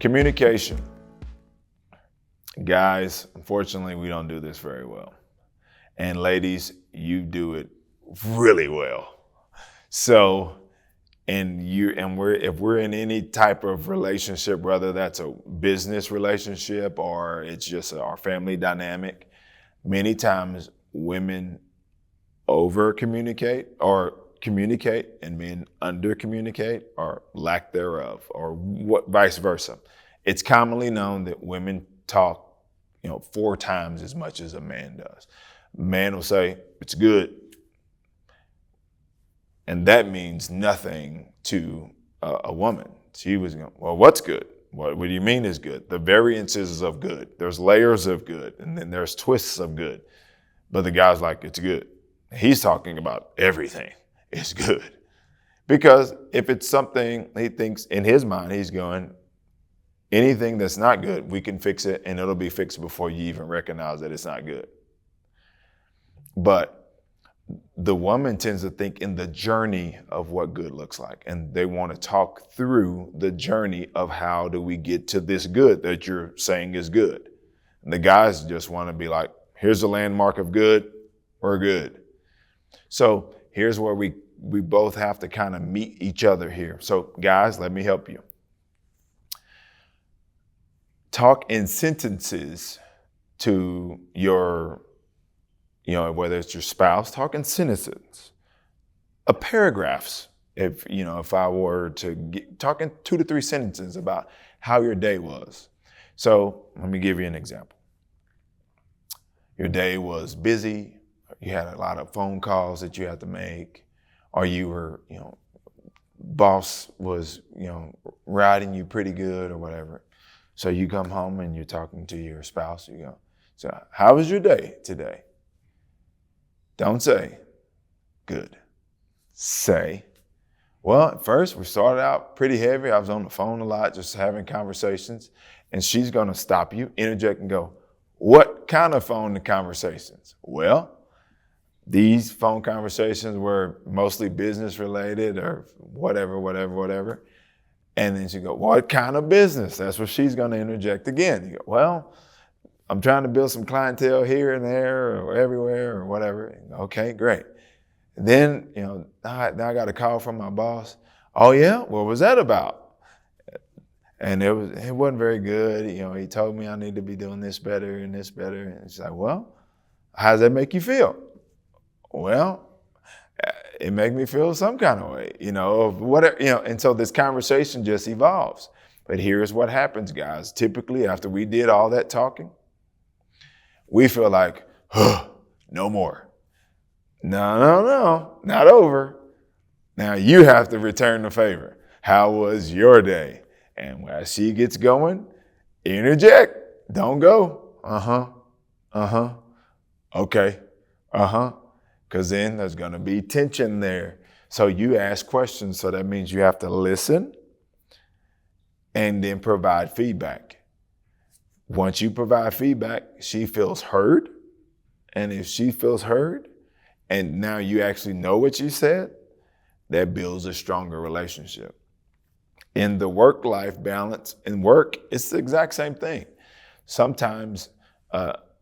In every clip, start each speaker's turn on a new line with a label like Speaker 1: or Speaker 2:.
Speaker 1: Communication. Guys, unfortunately, we don't do this very well. And ladies, you do it really well. So, if we're in any type of relationship, whether that's a business relationship or it's just our family dynamic, many times women over communicate or communicate and men under communicate or lack thereof, or vice versa. It's commonly known that women talk 4 times as much as a man does. A man will say, "It's good." And that means nothing to a woman. She was going, "Well, what's good? What do you mean is good?" The variances of good. There's layers of good, and then there's twists of good. But the guy's like, "It's good." He's talking about everything. It's good. Because if it's something he thinks in his mind, he's going, anything that's not good, we can fix it, and it'll be fixed before you even recognize that it's not good. But the woman tends to think in the journey of what good looks like. And they want to talk through the journey of how do we get to this good that you're saying is good. And the guys just want to be like, here's the landmark of good, we're good. So here's where we both have to kind of meet each other here. So guys, let me help you. Talk in sentences to your whether it's your spouse, talk in sentences, paragraphs. If I were to talk in 2 to 3 sentences about how your day was. So let me give you an example. Your day was busy. You had a lot of phone calls that you had to make, or you were, boss was, riding you pretty good or whatever. So you come home and you're talking to your spouse. You go, "So how was your day today?" Don't say, "Good." Say, "Well, at first we started out pretty heavy. I was on the phone a lot, just having conversations." And she's going to stop you, interject and go, "What kind of phone conversations?" "Well, these phone conversations were mostly business related or whatever. And then she go, "What kind of business?" That's where she's going to interject again. You go, "Well, I'm trying to build some clientele here and there or everywhere or whatever." "Okay, great." Then, now I got a call from my boss. "Oh yeah? What was that about?" And it wasn't very good. He told me I need to be doing this better and this better. And she's like, "Well, how does that make you feel?" "Well, it made me feel some kind of way, of whatever, and so this conversation just evolves. But here's what happens, guys. Typically, after we did all that talking, we feel like, no more. No, not over. Now you have to return the favor. How was your day? And as she gets going, interject. Don't go, okay, because then there's going to be tension there. So you ask questions. So that means you have to listen and then provide feedback. Once you provide feedback, she feels heard. And if she feels heard, and now you actually know what you said, that builds a stronger relationship. In the work-life balance, in work, it's the exact same thing. Sometimes,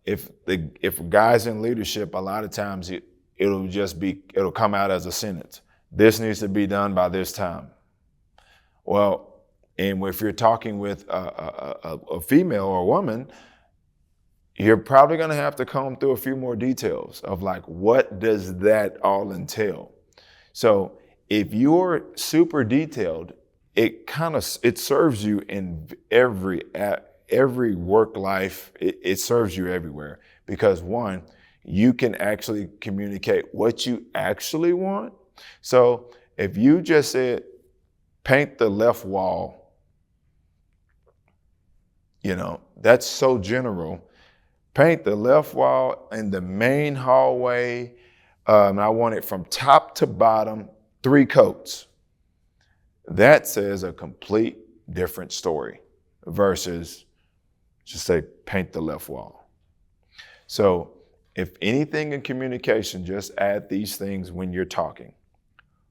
Speaker 1: if guys in leadership, a lot of times it'll come out as a sentence. This needs to be done by this time. Well, and if you're talking with a female or a woman, you're probably going to have to comb through a few more details of like, what does that all entail? So if you're super detailed, it serves you in every work life. It serves you everywhere because one, you can actually communicate what you actually want. So if you just said, paint the left wall, that's so general. Paint the left wall in the main hallway. I want it from top to bottom, 3 coats. That says a complete different story versus just say, paint the left wall. So if anything in communication, just add these things when you're talking.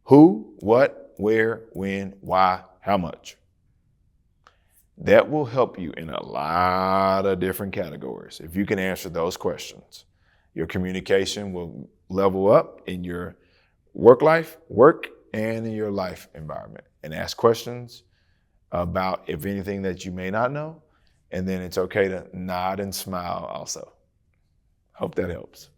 Speaker 1: Who, what, where, when, why, how much. That will help you in a lot of different categories. If you can answer those questions, your communication will level up in your work and in your life environment. And ask questions about if anything that you may not know. And then it's okay to nod and smile also. Hope that helps.